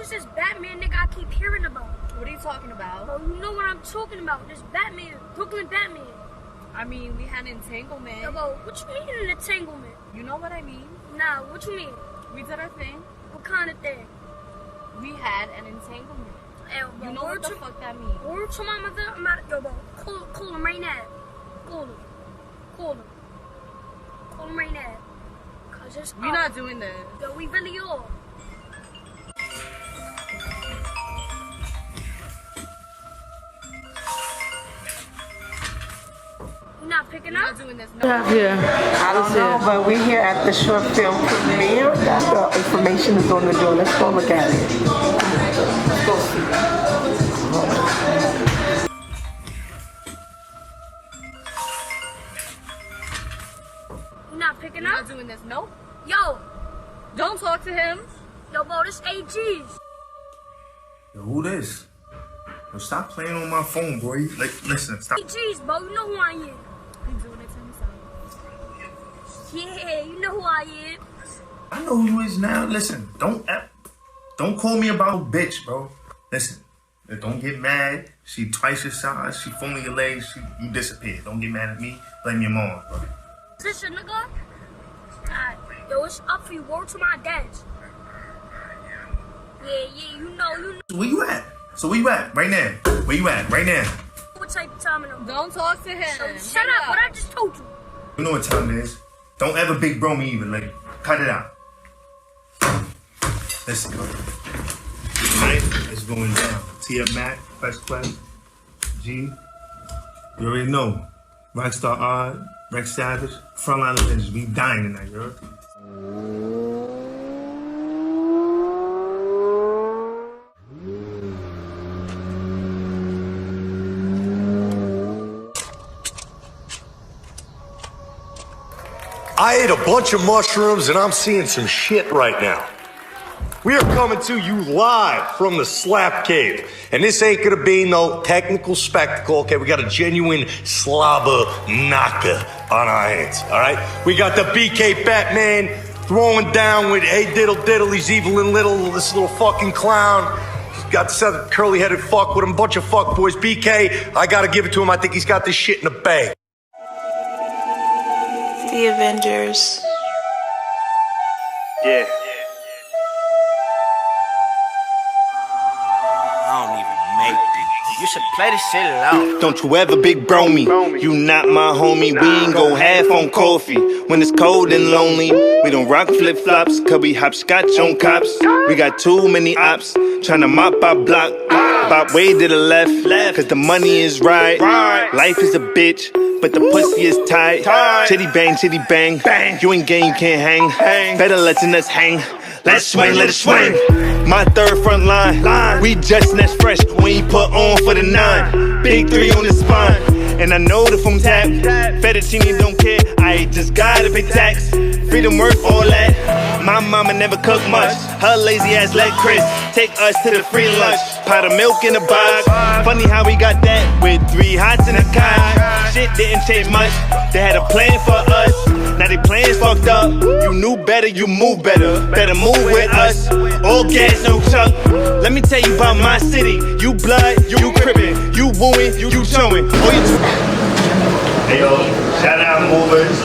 is this Batman nigga I keep hearing about? What are you talking about? Oh, you know what I'm talking about. This Batman, Brooklyn Batman. I mean, we had an entanglement. Yo, bro, what you mean an entanglement? You know what I mean? Nah, what you mean? We did our thing. What kind of thing? We had an entanglement. Yo, bro, You know what the fuck that means? Word to my mother, I'm out of, yo, bro, call him right now. Call him. Call him. Call him right now. Cause it's We're not doing this. Yo, we really are. You're not picking We're up? not doing this. No. Yeah. I don't know, but we're here at the short film premiere. The information is on the door. Let's go look at it. Let's go see it. You're not picking We're up? not doing this. Nope. Yo, Don't talk to him. yo, bro, this AG's. Yo, who this? Yo, stop playing on my phone, boy. Like, listen, stop. AG's, bro, you know who I am. He's doing it to himself. Yeah, you know who I am. I know who you is now. Listen, don't call me about bitch, bro. Listen, don't get mad. She twice your size. She pulling your legs. You disappeared. Don't get mad at me. Blame your mom, bro. Is this your nigga? Alright, yo, it's up for you. Word to my dads. Yeah, you know. Where you at? So where you at? Right now. Where you at? Right now. What type of time it is? Don't talk to him. Shut up, what I just told you. You know what time it is. Don't ever big bro me either. Like, cut it out. Listen, bro. Tonight is going down. T up Mac, Quest, G. You already know. Rockstar Odd, Rex Savage, Frontline Legends. We dying tonight, you heard? I ate a bunch of mushrooms and I'm seeing some shit right now. We are coming to you live from the Slap Cave. And this ain't gonna be no technical spectacle, okay? We got a genuine slobber knocker on our hands, all right? We got the BK Batman throwing down with Hey Diddle Diddle, he's evil and little, this little fucking clown. He's got this other curly-headed fuck with him, bunch of fuck boys. BK, I gotta give it to him, I think he's got this shit in the bag. The Avengers. Yeah. I don't even make beats. You should play this shit loud. Don't you ever big bro me. You not my homie. We ain't go half on coffee. When it's cold and lonely, we don't rock flip-flops, cause we hopscotch on cops. We got too many ops, tryna mop our block. Bop way to the left, cause the money is right. Life is a bitch, but the pussy is tight. Chitty bang, bang. You ain't game, you can't hang. Better letting us hang. Let's swing, let it swing. My third front line. We just next fresh when you put on for the 9. Big 3 on the spine. And I know the phone tap. Fettuccine don't care. I just got a big tax. Freedom worth all that. My mama never cooked much. Her lazy ass let Chris take us to the free lunch. Pot of milk in a box. Funny how we got that with 3 hots in a car. Shit didn't change much. They had a plan for us. Now they plans fucked up. You knew better, you move better. Better move with us. All gas, no chuck. Let me tell you about my city. You blood, you crippin'. You wooing, you showing. Hey yo, shout out movers.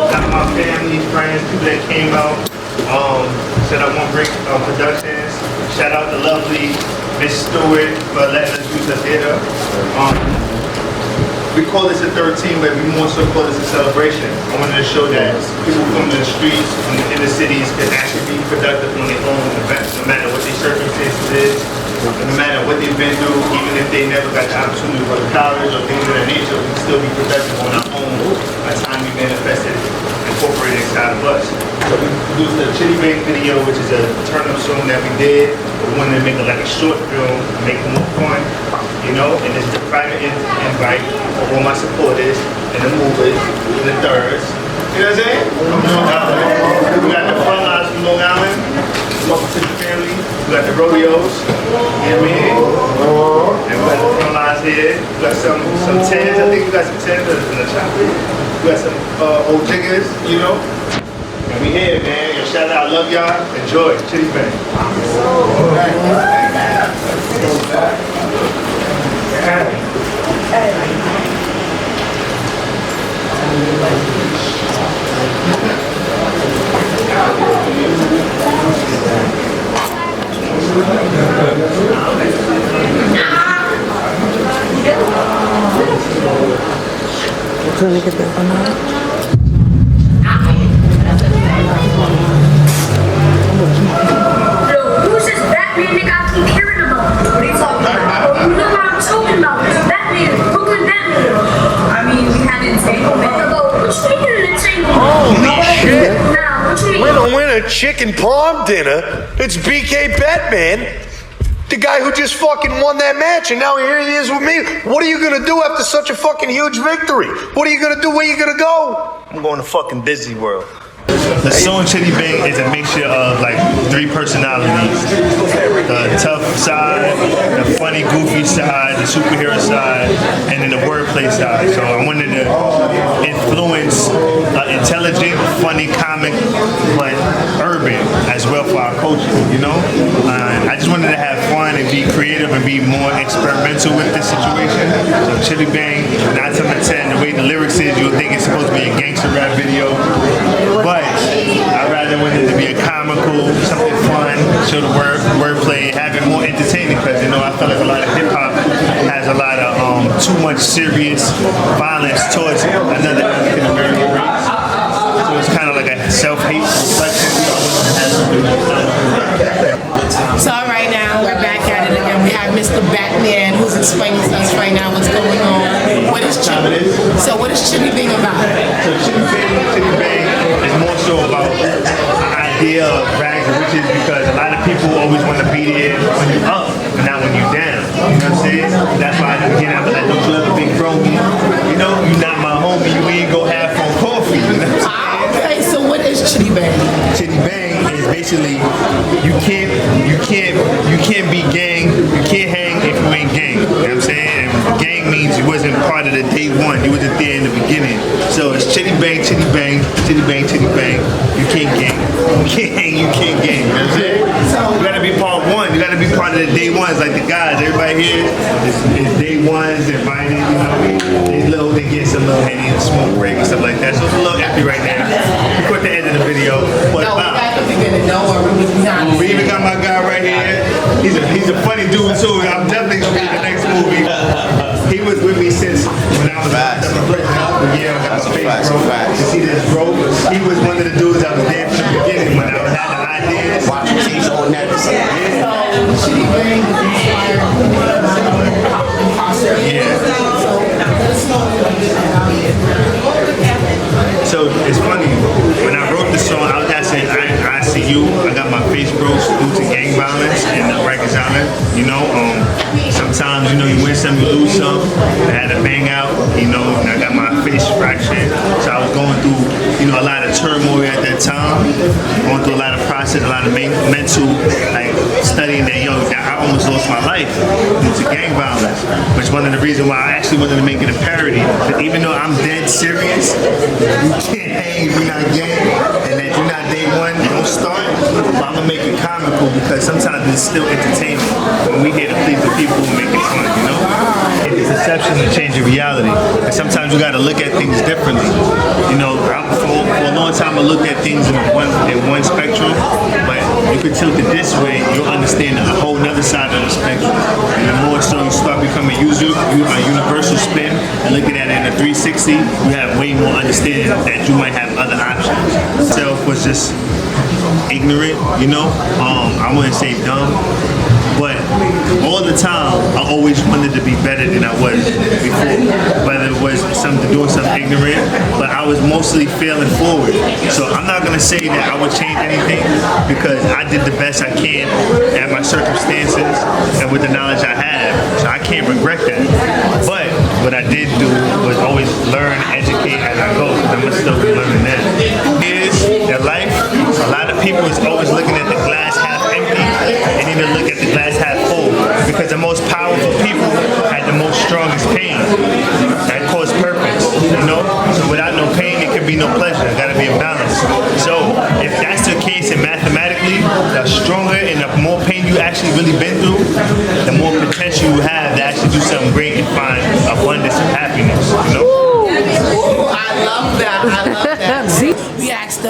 Shout out my family, friends, people that came out. Shout out One Break Productions. Shout out the lovely Miss Stewart for letting us use the theater. We call this a 13, but we more so call this a celebration. I wanted to show that people from the streets, from the inner cities, can actually be productive on their own, no matter what their circumstances is, no matter what they've been through, even if they never got the opportunity to go to college or things of that nature, we can still be productive on our own by the time we manifested incorporated inside of us. So we produced a Chitty Bang video, which is a turn-up song that we did. We wanted to make it like a short film, make it more fun, you know, and it's the private invite of all my supporters and the movers and the thirds. You know what I'm saying? From Long Island. We got the front lines from Long Island. Welcome to the family. We got the rodeos. You know what I mean? And we got the front lines here. We got some tens. I think we got some tens in the chocolate. We got some old jiggers, you know. And we here, man. Yo, shout out. I love y'all. Enjoy. Chitty Bang. Trying to get that one out. Yo, who's this Batman nigga I keep hearing about? What are you talking about? You know what I'm talking about? This Batman, Brooklyn Batman. I mean, we had entanglement. What you mean an entanglement? Holy shit! Nah, what you mean? Winner, chicken parm dinner. It's BK Batman. The guy who just fucking won that match, and now here he is with me. What are you gonna do after such a fucking huge victory? What are you gonna do? Where you gonna go? I'm going to fucking Disney World. The song Chitty Bang is a mixture of like 3 personalities. The tough side, the funny, goofy side, the superhero side, and then the wordplay side. So I wanted to influence intelligent, funny comic, but urban as well for our culture, you know? I just wanted to have fun and be creative and be more experimental with this situation. So Chitty Bang, 9 to 10, the way the lyrics is, you'll think it's supposed to be a gangster rap video. But I rather want it to be a comical, something fun, show the wordplay, have it more entertaining, because you know I feel like a lot of hip hop has a lot of too much serious violence towards another African American race. So it's kind of like a self-hate reflection. So right now we're back at it again. We have Mr. Batman who's explaining to us right now what's going on. What is Chitty? So what is Chitty Bang about? So Chitty Bang is more so about the idea of rags and riches, because a lot of people always want to be there when you're up, but not when you're down. You know what I'm saying? That's why at the beginning I was like, don't you ever big bro me? You know, you're not my homie. You ain't go have on coffee. You know what I'm saying? Okay, so what is Chitty Bang? Chitty Bang is basically you can't be gang, you can't hang if you ain't gang. You know what I'm saying? And gang means you wasn't part of the day one, you wasn't there in the beginning. So it's Chitty Bang, Chitty Bang, Chitty Bang, Chitty Bang. You can't gang. You can't hang, you can't gang. You know what I'm saying? You gotta be part one, you gotta be part of the day ones, like the guys, everybody here is day ones, invited, you know, they get some little henny and smoke break and stuff like that. So it's a little empty right now. We put the end of the video. But No, we got the beginning. Don't worry, we behind. we even got my guy right here. He's a funny dude too. I'm definitely gonna be in the next movie. He was with me since when I was Facts. yeah, I got That's a my fact, face, bro. facts. You see this, bro? He was one of the dudes that was there from the beginning when I had the ideas. Watch your teeth on that. Chitty Bang is inspired So it's funny, when I wrote the song, I was asking, I see you, I got my face broke due to gang violence and the Rikers Island. You know, sometimes, you know, you win some, you lose some. I had to bang out, you know, and I got my face fractured. So I was going through, you know, a lot of turmoil at that time, going through a lot of process, a lot of mental, like, studying that, yo, I almost lost my life due to gang violence, which is one of the reasons why I actually wanted to make it a parody. But even though I'm dead serious, you can't hang if you're not gang, and that you're not day one, don't start. But I'm gonna make it comical because sometimes it's still entertainment when we here to please the people who make it fun, you know? And the perception to change your reality. And sometimes you gotta look at things differently. You know, for a long time I looked at things in one spectrum, but you could tilt it this way, you'll understand a whole nother side of the spectrum. And the more so you start becoming a universal spin and looking at it in a 360, you have way more understanding that you might have other options. Self was just ignorant, you know? I wouldn't say dumb, but all the time I always wanted to be better than I was before. Whether it was doing something ignorant, but I was mostly failing forward. So I'm not gonna say that I would change anything because I did the best I can at my circumstances and with the knowledge I have. So I can't regret that. But what I did do was always learn, educate as I go, because I'm still learning that. Is their life, a lot of people is always looking at the glass half empty and need to look at the glass half full, because the most powerful people had the most strongest pain that caused purpose, you know? So without no pain, it can be no pleasure. It gotta be a balance. So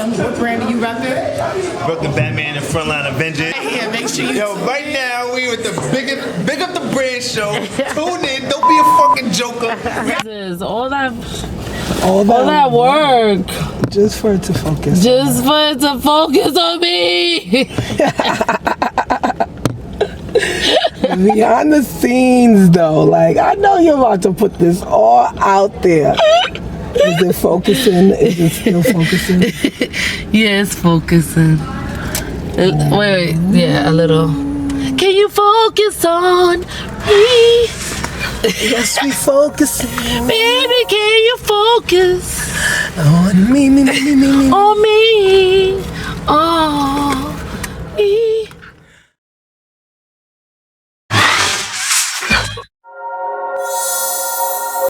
What brand do you represent? Brooklyn Batman and Frontline Avengers. Yeah, make sure you. Yo, right now we with the big up the brand show. Tune in. Don't be a fucking joker. All that work. Just for it to focus. Just for it to focus on me. Behind the scenes, though, like I know you're about to put this all out there. Is it focusing? Is it still focusing? Yeah, it's focusing. Wait, yeah, a little. Can you focus on me? Yes, we focusing. Baby, can you focus on me? on me?